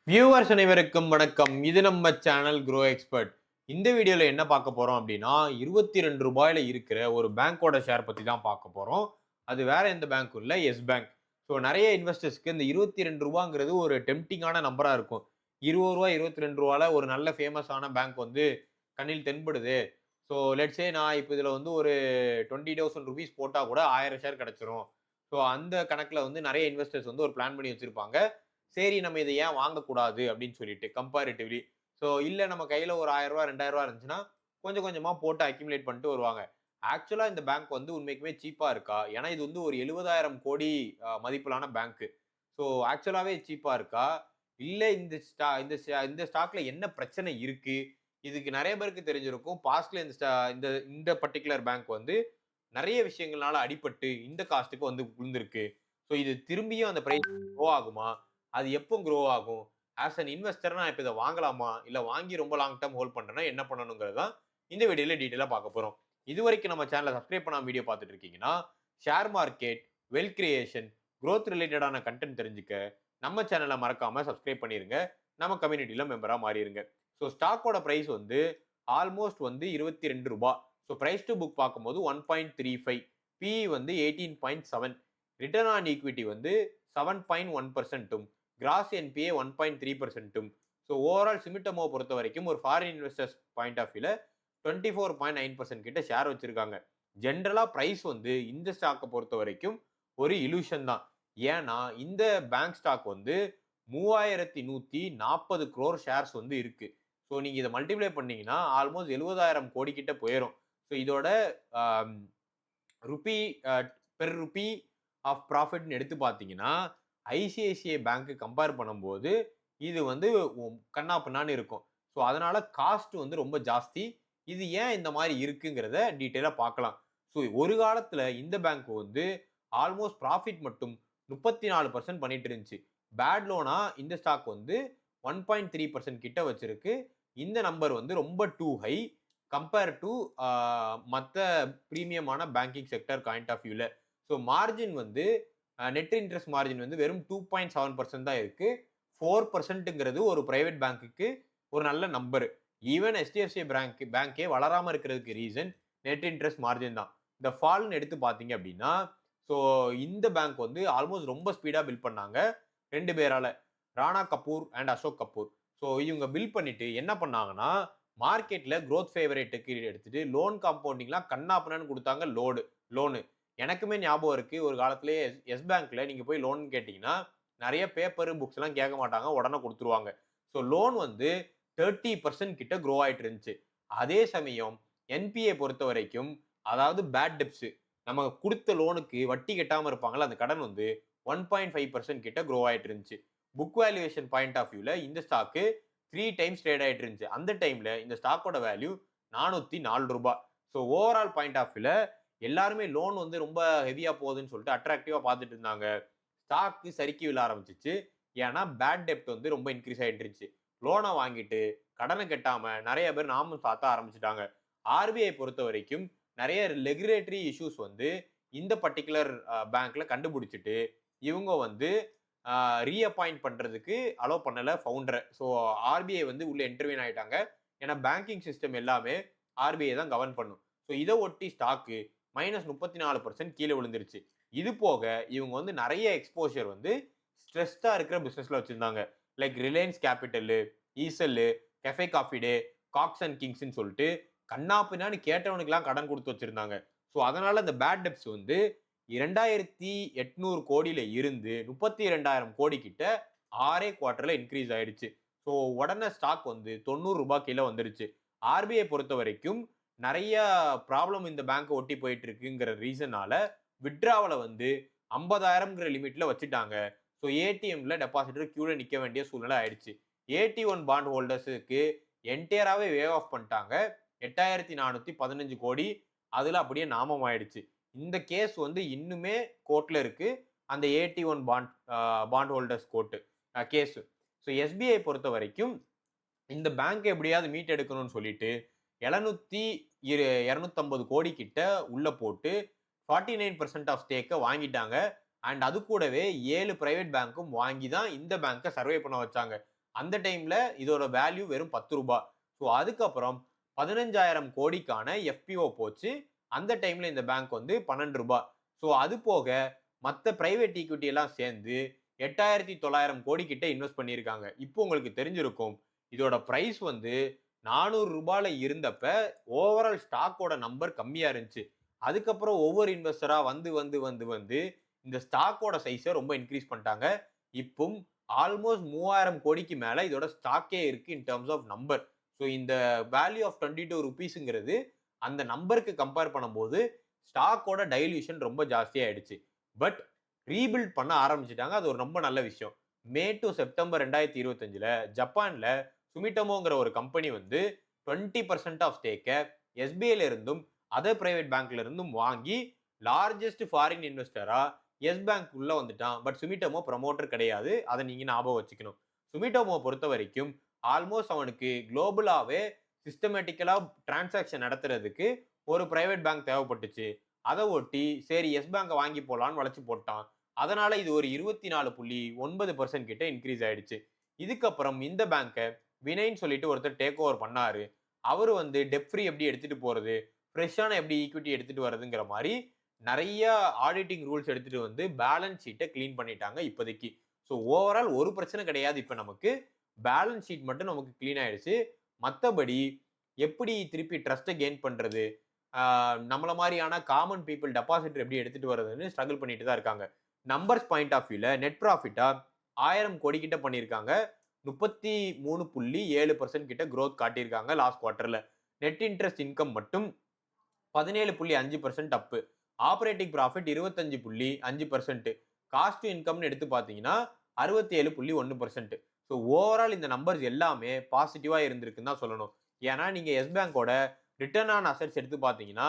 Viewers அனைவருக்கும் வணக்கம். இது நம்ம சேனல் க்ரோ எக்ஸ்பர்ட். இந்த வீடியோல என்ன பார்க்க போறோம் அப்படின்னா, ரூ. 22 இருக்கிற ஒரு பேங்கோட ஷேர் பத்தி தான் பார்க்க போறோம். அது வேற எந்த பேங்க்கும் இல்ல, எஸ் பேங்க். ஸோ நெறைய இன்வெஸ்டர்ஸ்க்கு இந்த ரூ. 22ங்கிறது ஒரு டெம்ப்டிங்கான நம்பரா இருக்கும். ரூ. 20 ரூ. 22ல ஒரு நல்ல ஃபேமஸான பேங்க் வந்து கண்ணில் தென்படுது. ஸோ லெட்ஸ் சே நான் இப்ப இதுல வந்து ஒரு ₹20,000 போட்டா கூட 1000 ஷேர் கிடைச்சிரும். ஸோ அந்த கணக்குல வந்து நெறைய இன்வெஸ்டர்ஸ் வந்து ஒரு பிளான் பண்ணி வச்சிருப்பாங்க. சரி நம்ம இத ஏன் வாங்கக்கூடாது அப்படின்னு சொல்லிட்டு கம்பேரிட்டிவ்லி. ஸோ இல்ல நம்ம கையில ஒரு ரூ. 1000 ரூ. 2000 இருந்துச்சுன்னா, கொஞ்சம் கொஞ்சமா போட்டு அக்யூமுலேட் பண்ணிட்டு வருவாங்க. ஆக்சுவலா இந்த பேங்க் வந்து உண்மைக்குமே சீப்பா இருக்கா? ஏன்னா இது வந்து ஒரு 70,000 கோடி மதிப்பிலான பேங்க். ஸோ ஆக்சுவலாவே சீப்பா இருக்கா? இல்ல இந்த ஸ்டாக்ல என்ன பிரச்சனை இருக்கு? இதுக்கு நெறைய பேருக்கு தெரிஞ்சிருக்கும். பாஸ்ட்ல இந்த இந்த பர்ட்டிகுலர் பேங்க் வந்து நெறைய விஷயங்கள்னால அடிபட்டு இந்த காஸ்ட்க்கு வந்து விழுந்திருக்கு. ஸோ இது திரும்பியும் அந்த பிரைஸ் க்ரோ ஆகுமா? அது எப்போ க்ரோ ஆகும்? ஆஸ் அன் இன்வெஸ்டர் நான் இப்ப இத வாங்கலாமா? இல்ல வாங்கி ரொம்ப லாங் டெர்ம் ஹோல்ட் பண்றேன்னா என்ன பண்ணணுங்கிறது தான் இந்த வீடியோல டீட்டெயிலா பார்க்க போறோம். இதுவரைக்கும் நம்ம சேனல சப்ஸ்கிரைப் பண்ணாம வீடியோ பார்த்துட்டு இருக்கீங்கன்னா, share market, wealth creation, growth ரிலேட்டடான கன்டென்ட் தெரிஞ்சுக்க நம்ம சேனல மறக்காம சப்ஸ்கிரைப் பண்ணிருங்க. நம்ம கம்யூனிட்டில மெம்பரா மாறிருங்க. ஸோ ஸ்டாக்கோட பிரைஸ் வந்து ஆல்மோஸ்ட் வந்து ரூ. 22. ஸோ பிரைஸ் டு புக் பார்க்கும்போது 1.35, பிஇ வந்து 18.7, ரிட்டர்ன் ஆன் ஈக்விட்டி வந்து 7.1%, கிராஸ் என்பிஏ 1.3%. ஸோ ஓவரால் சிமிட்டமோ பொறுத்த வரைக்கும் ஒரு ஃபாரின் இன்வெஸ்டர்ஸ் பாயிண்ட் ஆஃப் வியூல 24.9% கிட்ட ஷேர் வச்சிருக்காங்க. ஜென்ரலா பிரைஸ் வந்து இந்த ஸ்டாக்கை பொறுத்த வரைக்கும் ஒரு இலூஷன் தான். ஏன்னா இந்த பேங்க் ஸ்டாக் வந்து 3140 crore ஷேர்ஸ் வந்து இருக்கு. ஸோ நீங்க இதை மல்டிப்ளை பண்ணீங்கன்னா ஆல்மோஸ்ட் 70,000 கோடி கிட்ட போயிடும். ஸோ இதோட ருபி பெர் ருபி ஆஃப் ப்ராஃபிட்னு எடுத்து பார்த்தீங்கன்னா, ஐசிஐசிஐ பேங்க் கம்பேர் பண்ணும்போது இது வந்து கன்னா பின்னான்னு இருக்கும். ஸோ அதனால காஸ்ட் வந்து ரொம்ப ஜாஸ்தி. இது ஏன் இந்த மாதிரி இருக்குங்கிறத டீட்டெயிலா பார்க்கலாம். ஸோ ஒரு காலத்துல இந்த பேங்க் வந்து ஆல்மோஸ்ட் ப்ராஃபிட் மட்டும் 34% பண்ணிட்டு இருந்துச்சு. பேட் லோனா இந்த ஸ்டாக் வந்து 1.3% கிட்ட வச்சிருக்கு. இந்த நம்பர் வந்து ரொம்ப டூ ஹை கம்பேர் டு மத்த பிரீமியமான பேங்கிங் செக்டர் பாயிண்ட் ஆஃப் வியூல. ஸோ மார்ஜின் வந்து நெட் இன்ட்ரெஸ்ட் மார்ஜின் வந்து வெறும் 2.7% தான் இருக்கு. 4%ங்கிறது ஒரு பிரைவேட் பேங்க்குக்கு ஒரு நல்ல நம்பர். ஈவன் HDFC பேங்கே வளராம இருக்கிறதுக்கு ரீசன் நெட் இன்ட்ரெஸ்ட் மார்ஜின் தான். இந்த ஃபால்னு எடுத்து பார்த்தீங்க அப்படின்னா, ஸோ இந்த பேங்க் வந்து ஆல்மோஸ்ட் ரொம்ப ஸ்பீடா பில்ட் பண்ணாங்க 2 பேரால. ராணா கபூர் அண்ட் அசோக் கபூர். ஸோ இவங்க பில்ட் பண்ணிட்டு என்ன பண்ணாங்கன்னா, மார்க்கெட்ல குரோத் ஃபேவரேட்டுக்கு எடுத்துட்டு லோன் காம்பவுண்டிங்லாம் கன்னா பின்னான்னு குடுத்தாங்க லோனு. எனக்குமே ஞாபகம் இருக்கு. ஒரு காலத்திலேயே எஸ் பேங்க்ல நீங்க போய் லோன் கேட்டீங்கன்னா, நெறைய பேப்பர், புக்ஸ் எல்லாம் கேட்க மாட்டாங்க. உடனே குடுத்துருவாங்க. ஸோ லோன் வந்து 30% கிட்ட குரோ ஆயிட்டு இருந்துச்சு. அதே சமயம் என்பிஏ பொறுத்தவரைக்கும், அதாவது பேட் டெப்ட்ஸ் நம்ம குடுத்த லோனுக்கு வட்டி கட்டாம இருப்பாங்கல்ல, அந்த கடன் வந்து 1.5% கிட்ட குரோ ஆயிட்டு இருந்துச்சு. புக் வேல்யூவேஷன் பாயிண்ட் ஆஃப் வியூல இந்த ஸ்டாக் 3 டைம்ஸ் ட்ரேட் ஆயிட்டு இருந்துச்சு. அந்த டைம்ல இந்த ஸ்டாக்கோட வேல்யூ ரூ. 404. ஸோ ஓவரால் பாயிண்ட் ஆஃப் வியூல எல்லாருமே லோன் வந்து ரொம்ப ஹெவியா போகுதுன்னு சொல்லிட்டு அட்ராக்டிவா பார்த்துட்டு இருந்தாங்க. ஸ்டாக் சறுக்கி விழ ஆரம்பிச்சுச்சு. ஏன்னா பேட் டெப்ட் வந்து ரொம்ப இன்க்ரீஸ் ஆயிட்டு இருந்துச்சு. லோனை வாங்கிட்டு கடனை கட்டாம நிறைய பேர் நாமம் சாத்த ஆரம்பிச்சுட்டாங்க. ஆர்பிஐ பொறுத்த வரைக்கும் நிறைய ரெகுலேட்டரி இஷ்யூஸ் வந்து இந்த பர்டிகுலர் பேங்க்ல கண்டுபிடிச்சிட்டு இவங்க வந்து ரீஅப்பாயிண்ட் பண்றதுக்கு அலோ பண்ணல ஃபவுண்டரை. ஸோ ஆர்பிஐ வந்து உள்ள இன்டர்வியூன் ஆயிட்டாங்க. ஏன்னா பேங்கிங் சிஸ்டம் எல்லாமே ஆர்பிஐ தான் கவர்ன் பண்ணும். ஸோ இதை ஒட்டி ஸ்டாக்கு -34% கீழே விழுந்துருச்சு. இது போக இவங்க வந்து நிறைய எக்ஸ்போஷர் வந்து ஸ்ட்ரெஸ்டா இருக்கிற பிசினஸ்ல வச்சிருந்தாங்க. லைக் ரிலையன்ஸ் கேபிட்டல், ஈசெல், Cafe Coffee Day, Cox and கிங்ஸ்ன்னு சொல்லிட்டு கண்ணா பின்னான்னு கேட்டவனுக்கெல்லாம் கடன் கொடுத்து வச்சிருந்தாங்க. ஸோ அதனால இந்த பேட் டெப்ட்ஸ் வந்து 2800 கோடியில இருந்து 32,000 கோடி கிட்ட 6 குவார்டர்ல இன்க்ரீஸ் ஆயிடுச்சு. ஸோ உடனே ஸ்டாக் வந்து ரூ. 90 கீழே வந்துருச்சு. ஆர்பிஐ பொறுத்த வரைக்கும் நிறைய ப்ராப்ளம் இந்த பேங்க் ஒட்டி போயிட்டு இருக்குங்கிற ரீசனால வித்ட்ராவல வந்து 50,000ங்கிற லிமிட்ல வச்சுட்டாங்க. ஸோ ஏடிஎம்ல டெபாசிட்டர் கியூல நிக்க வேண்டிய சூழ்நிலை ஆயிடுச்சு. AT1 பாண்ட் ஹோல்டர்ஸுக்கு என்டையராவே வேவ் ஆஃப் பண்ணிட்டாங்க. 8,415 கோடி அதுல அப்படியே நாமம் ஆயிடுச்சு. இந்த கேஸ் வந்து இன்னுமே கோர்ட்ல இருக்கு. அந்த AT1 bond holders court case. So SBI பொறுத்த வரைக்கும் இந்த பேங்க் எப்படியாவது மீட் எடுக்கணும்னு சொல்லிட்டு 250 கோடி கிட்ட உள்ள போட்டு 49% ஆஃப் ஸ்டேக்கை வாங்கிட்டாங்க. அண்ட் அது கூடவே 7 பிரைவேட் பேங்க்கும் வாங்கி தான் இந்த பேங்கை சர்வே பண்ண வச்சாங்க. அந்த டைம்ல இதோட வேல்யூ வெறும் 10 ரூபாய். ஸோ அதுக்கப்புறம் 15,000 கோடிக்கான எஃபிஓ போச்சு. அந்த டைம்ல இந்த பேங்க் வந்து 12 ரூபாய். ஸோ அது போக மத்த பிரைவேட் ஈக்விட்டி எல்லாம் சேர்ந்து 8,900 கோடி கிட்ட இன்வெஸ்ட் பண்ணியிருக்காங்க. இப்போ உங்களுக்கு தெரிஞ்சிருக்கும். இதோட பிரைஸ் வந்து 400 ரூபாயில இருந்தப்ப ஓவரால் ஸ்டாக்கோட நம்பர் கம்மியா இருந்துச்சு. அதுக்கப்புறம் ஒவ்வொரு இன்வெஸ்டரா வந்து இந்த ஸ்டாக்கோட சைஸை ரொம்ப இன்க்ரீஸ் பண்ணிட்டாங்க. இப்போ ஆல்மோஸ்ட் 3000 கோடிக்கு மேல இதோட ஸ்டாக்கே இருக்கு in terms of number. So இந்த வேல்யூ ஆஃப் 22 ருபீஸ்ங்கிறது அந்த நம்பருக்கு கம்பேர் பண்ணும்போது ஸ்டாக்கோட டைல்யூஷன் ரொம்ப ஜாஸ்தியாயிடுச்சு. பட் ரீபில்ட் பண்ண ஆரம்பிச்சுட்டாங்க. அது ஒரு ரொம்ப நல்ல விஷயம். மே டு செப்டம்பர் 2025ல ஜப்பான்ல சுமிட்டோமோங்கிற ஒரு கம்பெனி வந்து 20% ஆஃப் ஸ்டேக்க எஸ்பிஐல இருந்தும் அதர் பிரைவேட் பேங்க்ல இருந்தும் வாங்கி லார்ஜஸ்ட் ஃபாரின் இன்வெஸ்டரா எஸ் பேங்க் உள்ள வந்துட்டான். பட் சுமிட்டோமோ ப்ரமோட்டர் கிடையாது. அதை நீங்க ஞாபகம் வச்சுக்கணும். சுமிட்டோமோ பொறுத்த வரைக்கும் ஆல்மோஸ்ட் அவனுக்கு குளோபலாவே சிஸ்டமேட்டிக்கலா டிரான்சாக்ஷன் நடத்துறதுக்கு ஒரு பிரைவேட் பேங்க் தேவைப்பட்டுச்சு. அதை ஒட்டி சரி எஸ் பேங்கை வாங்கி போலான்னு வளைச்சு போட்டான். அதனால இது ஒரு 24.9% கிட்ட இன்க்ரீஸ் ஆயிடுச்சு. இதுக்கப்புறம் இந்த பேங்கை வினய்ன்னு சொல்லிட்டு ஒருத்தர் டேக் ஓவர் பண்ணாரு. அவரு வந்து டெப் ஃப்ரீ எப்படி எடுத்துட்டு போறது, ஃப்ரெஷ்ஷான எப்படி ஈக்விட்டி எடுத்துட்டு வரதுங்கிற மாதிரி நிறைய ஆடிட்டிங் ரூல்ஸ் எடுத்துட்டு வந்து பேலன்ஸ் ஷீட்டை கிளீன் பண்ணிட்டாங்க இப்போதைக்கு. ஸோ ஓவரால் ஒரு பிரச்சனை கிடையாது. இப்போ நமக்கு பேலன்ஸ் ஷீட் மட்டும் நமக்கு கிளீன் ஆயிடுச்சு. மற்றபடி எப்படி திருப்பி ட்ரஸ்ட்டை கெயின் பண்றது, நம்மள மாதிரியான காமன் பீப்புள் டெபாசிட் எப்படி எடுத்துட்டு வரதுன்னு ஸ்ட்ரகிள் பண்ணிட்டு தான் இருக்காங்க. நம்பர்ஸ் பாயிண்ட் ஆஃப் வியூல நெட் ப்ராஃபிட்டா 1000 கோடி கிட்ட பண்ணியிருக்காங்க. 33.7% கிட்ட growth காட்டியிருக்காங்க லாஸ்ட் குவார்டர்ல. நெட் இன்ட்ரெஸ்ட் இன்கம் மட்டும் 17.5% up. Operating profit 25.5%. Cost to இன்கம்னு எடுத்து பார்த்தீங்கன்னா 67.1%. ஸோ ஓவரால் இந்த நம்பர்ஸ் எல்லாமே பாசிட்டிவா இருந்திருக்குன்னு தான் சொல்லணும். ஏன்னா நீங்க எஸ் பேங்கோட ரிட்டர்ன் ஆன் அசெட்ஸ் எடுத்து பார்த்தீங்கன்னா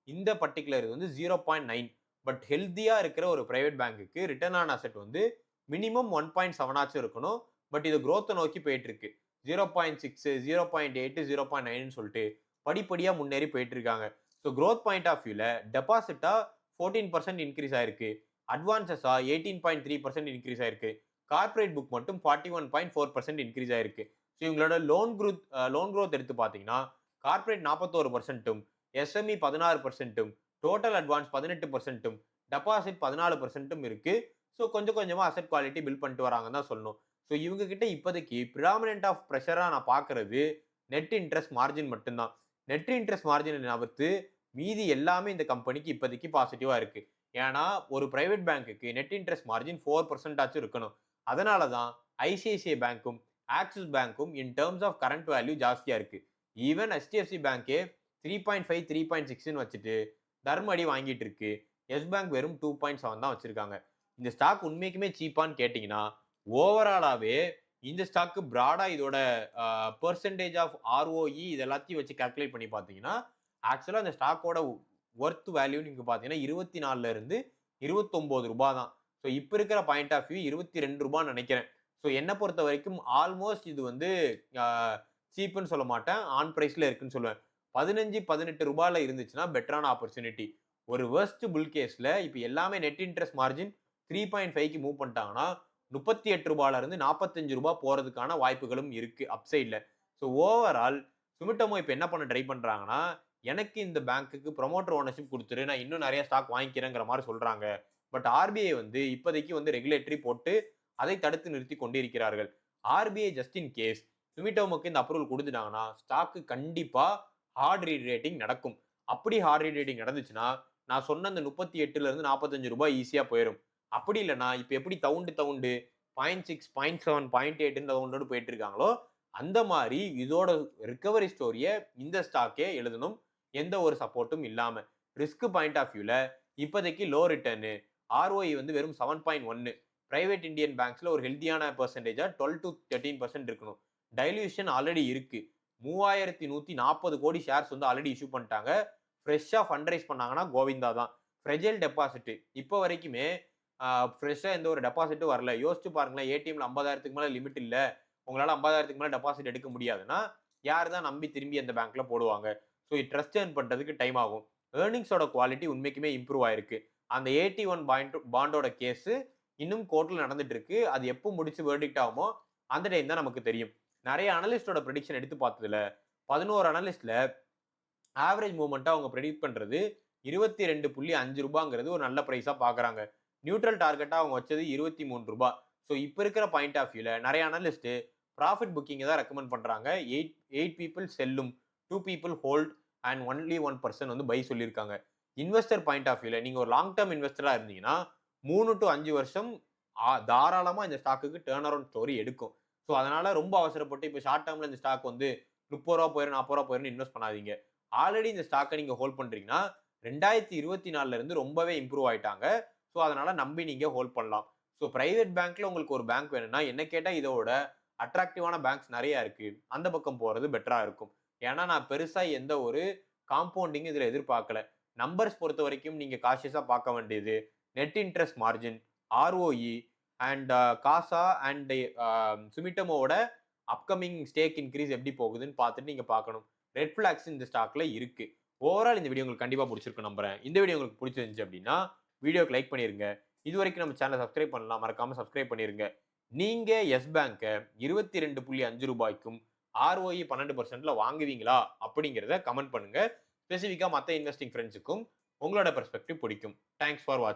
இந்த பர்டிகுலர் வந்து 0.9. பட் ஹெல்த்தியா இருக்கிற ஒரு பிரைவேட் பேங்குக்கு ரிட்டர்ன் ஆன் அசெட் வந்து மினிமம் 1.7 ஆச்சும் இருக்கணும். பட் இது growth நோக்கி போயிட்டு இருக்கு. 0.6, 0.8, 0.9 சொல்லிட்டு படிப்படியா முன்னேறி போயிட்டு இருக்காங்க. ஸோ growth பாயிண்ட் ஆஃப் வியூல டெபாசிட்டா 14% இன்க்ரீஸ் ஆயிருக்கு. அட்வான்சஸா 18.3% இன்க்ரீஸ் ஆயிருக்கு. கார்பரேட் புக் மட்டும் 41.4% இன்க்ரீஸ் ஆயிருக்கு. ஸோ இவங்களோட லோன் growth எடுத்து பார்த்தீங்கன்னா corporate 41%, SME 16%, total advance 18%, deposit 14% இருக்கு. ஸோ கொஞ்சம் கொஞ்சமா அசெட் குவாலிட்டி பில்ட் பண்ணிட்டு வராங்கன்னு தான் சொல்லணும். ஸோ இவங்க கிட்ட இப்போதைக்கு பிராமினன்ட் ஆஃப் ப்ரெஷரா நான் பார்க்கறது நெட் இன்ட்ரெஸ்ட் மார்ஜின் மட்டும்தான். நெட் இன்ட்ரெஸ்ட் மார்ஜினை தவிர்த்து மீதி எல்லாமே இந்த கம்பெனிக்கு இப்போதைக்கு பாசிட்டிவா இருக்கு. ஏன்னா ஒரு பிரைவேட் பேங்க்குக்கு நெட் இன்ட்ரெஸ்ட் மார்ஜின் 4% ஆச்சும் இருக்கணும். அதனால தான் ஐசிஐசிஐ பேங்க்கும் ஆக்சிஸ் பேங்க்கும் in terms of current value ஜாஸ்தியா இருக்கு. ஈவன் HDFC பேங்கே 3.5, 3.6ன்னு வச்சுட்டு தர்மடி வாங்கிட்டு இருக்கு. எஸ் பேங்க் வெறும் 2.7 தான் வச்சிருக்காங்க. இந்த ஸ்டாக் உண்மைக்குமே சீப்பான்னு கேட்டீங்கன்னா ஓவராலாவே இந்த ஸ்டாக்கு பிராடா இதோட பெர்சன்டேஜ் ஆஃப் ROE இது எல்லாத்தையும் வச்சு கால்குலேட் பண்ணி பார்த்தீங்கன்னா ஆக்சுவலா இந்த ஸ்டாக்கோட ஒர்த் வேல்யூ நீங்க பார்த்தீங்கன்னா 24ல இருந்து 29 ரூபாய் தான். ஸோ இப்போ இருக்கிற பாயிண்ட் ஆஃப் வியூ 22 ரூபான்னு நினைக்கிறேன். ஸோ என்னை பொறுத்த வரைக்கும் ஆல்மோஸ்ட் இது வந்து சீப்புன்னு சொல்ல மாட்டேன், ஆன் பிரைஸ்ல இருக்குன்னு சொல்லுவேன். 15, 18 ரூபாயில இருந்துச்சுன்னா பெட்டரான ஆப்பர்ச்சுனிட்டி. ஒரு வேர்ஸ்ட் புல் கேஸ்ல இப்போ எல்லாமே நெட் இன்ட்ரெஸ்ட் மார்ஜின் 3.5க்கு மூவ் பண்ணிட்டாங்கன்னா 38 ரூபாயில இருந்து 45 ரூபாய் போறதுக்கான வாய்ப்புகளும் இருக்கு அப்சைட்ல. ஸோ ஓவரால் சுமிட்டோமோ இப்போ என்ன பண்ண ட்ரை பண்றாங்கன்னா, எனக்கு இந்த பேங்க்குக்கு ப்ரொமோட்டர் ஓனர்ஷிப் கொடுத்துரு, நான் இன்னும் நிறைய ஸ்டாக் வாங்கிக்கிறேங்கிற மாதிரி சொல்றாங்க. பட் ஆர்பிஐ வந்து இப்போதைக்கு வந்து ரெகுலேட்டரி போட்டு அதை தடுத்து நிறுத்தி கொண்டிருக்கிறார்கள். ஆர்பிஐ ஜஸ்ட் இன் கேஸ் சுமிட்டோமோக்கு இந்த அப்ரூவல் கொடுத்துட்டாங்கன்னா ஸ்டாக்கு கண்டிப்பா ஹார்ட் ரீரேட்டிங் நடக்கும். அப்படி ஹார்ட் ரீரேட்டிங் நடந்துச்சுன்னா நான் சொன்ன அந்த 38ல இருந்து 45 ரூபாய் ஈஸியா போயிடும். அப்படி இல்லைன்னா இப்ப எப்படி தவுண்டு 0.6, 0.7, 0.8 தவுண்டோடு போயிட்டு இருக்காங்களோ அந்த மாதிரி இதோட ரிகவரி ஸ்டோரியை இந்த ஸ்டாக்கே எழுதணும். எந்த ஒரு சப்போர்ட்டும் இல்லாம ரிஸ்க் பாயிண்ட் ஆஃப் வியூல இப்போதைக்கு லோ ரிட்டர்னு, ROI வந்து வெறும் 7.1. பிரைவேட் இந்தியன் பேங்க்ஸ்ல ஒரு ஹெல்தியான பெர்சன்டேஜா 12 to 13% இருக்கணும். டைல்யூஷன் ஆல்ரெடி இருக்கு. 3140 கோடி ஷேர்ஸ் வந்து ஆல்ரெடி இஷ்யூ பண்ணிட்டாங்க. ஃப்ரெஷ்ஷா ஃபண்ட் ரைஸ் பண்ணாங்கன்னா கோவிந்தா தான். ஃப்ரெஜைல் டெபாசிட் இப்போ வரைக்குமே ஃப்ரெஷ்ஷா எந்த ஒரு டெபாசிட்டும் வரல. யோசிச்சு பாருங்களேன், ஏடிஎம்ல 50,000க்கு மேல லிமிட் இல்ல, உங்களால 50,000க்கு மேல டெபாசிட் எடுக்க முடியாதுன்னா யார் தான் நம்பி திரும்பி அந்த பேங்க்ல போடுவாங்க? ஸோ ட்ரஸ்ட் ஏர்ன் பண்றதுக்கு டைம் ஆகும். ஏர்னிங்ஸோட குவாலிட்டி உண்மைக்குமே இம்ப்ரூவ் ஆயிருக்கு. அந்த 81 பாண்டோட கேஸ் இன்னும் கோர்ட்ல நடந்துட்டு இருக்கு. அது எப்போ முடிச்சு வெர்டிக்ட் ஆகுமோ அந்த டைம் தான் நமக்கு தெரியும். நிறைய அனலிஸ்டோட ப்ரெடிக்ஷன் எடுத்து பார்த்ததுல 11 அனலிஸ்ட்ல ஆவரேஜ் மூவ்மெண்ட்டா அவங்க பிரெடிக்ட் பண்றது ரூ. 22.5ங்கிறது ஒரு நல்ல பிரைஸா பார்க்குறாங்க. நியூட்ரல் டார்கெட்டா அவங்க வச்சது ரூ. 23. ஸோ இப்ப இருக்கிற பாயிண்ட் ஆஃப் வியூல நிறைய அனலிஸ்ட் ப்ராஃபிட் புக்கிங்க தான் ரெக்கமெண்ட் பண்றாங்க. 8 பீப்பிள் செல்லும், 2 people hold and only 1 person வந்து பை சொல்லியிருக்காங்க. இன்வெஸ்டர் பாயிண்ட் ஆஃப் வியூல நீங்க ஒரு லாங் டர்ம் இன்வெஸ்டரா இருந்தீங்கன்னா 3 to 5 வருஷம் தாராளமா இந்த ஸ்டாக்குக்கு டர்ன் அரவுண்ட் ஸ்டோரி எடுக்கும். ஸோ அதனால ரொம்ப அவசரப்பட்டு இப்ப ஷார்ட் டர்ம்ல இந்த ஸ்டாக் வந்து ரூ. 30 போயிரும், ரூ. 40 போயிரும் இன்வெஸ்ட் பண்ணாதீங்க. ஆல்ரெடி இந்த ஸ்டாக்கை நீங்க ஹோல்ட் பண்றீங்கன்னா 2024ல இருந்து ரொம்பவே இம்ப்ரூவ் ஆயிட்டாங்க. ஸோ அதனால நம்பி நீங்க ஹோல்ட் பண்ணலாம். ஸோ பிரைவேட் பேங்க்ல உங்களுக்கு ஒரு பேங்க் வேணும்னா என்ன கேட்டா இதோட அட்ராக்டிவான பேங்க்ஸ் நிறைய இருக்கு. அந்த பக்கம் போறது பெட்டரா இருக்கும். ஏன்னா நான் பெருசா எந்த ஒரு காம்பவுண்டிங் இதுல எதிர்பார்க்கல. நம்பர்ஸ் பொறுத்த வரைக்கும் நீங்க காஷியஸா பார்க்க வேண்டியது net interest margin, ROE and CASA and சுமிட்டமோட அப்கமிங் ஸ்டேக் இன்க்ரீஸ் எப்படி போகுதுன்னு பார்த்துட்டு நீங்க பார்க்கணும். ரெட் ஃபிளாக்ஸ் இந்த ஸ்டாக்ல இருக்கு. ஓவரால் இந்த வீடியோ உங்களுக்கு கண்டிப்பா பிடிச்சிருக்கும் நம்புறேன். இந்த வீடியோ உங்களுக்கு பிடிச்சிருந்துச்சு அப்படின்னா வீடியோக்கு லைக் பண்ணிருங்க. இது வரைக்கும் நம்ம சேனலை சப்ஸ்கிரைப் பண்ணலாம், மறக்காம சப்ஸ்கிரைப் பண்ணிருங்க. நீங்க எஸ் பேங்க ரூ. 22.5க்கும் ஆர்ஓஇ 12%ல வாங்குவீங்களா அப்படிங்கிறத கமெண்ட் பண்ணுங்க. ஸ்பெசிஃபிக்கா மத்த இன்வெஸ்டிங் ஃப்ரெண்ட்ஸுக்கும் உங்களோட பெர்ஸ்பெக்டிவ் பிடிக்கும். தேங்க்ஸ் ஃபார் வாட்சிங்.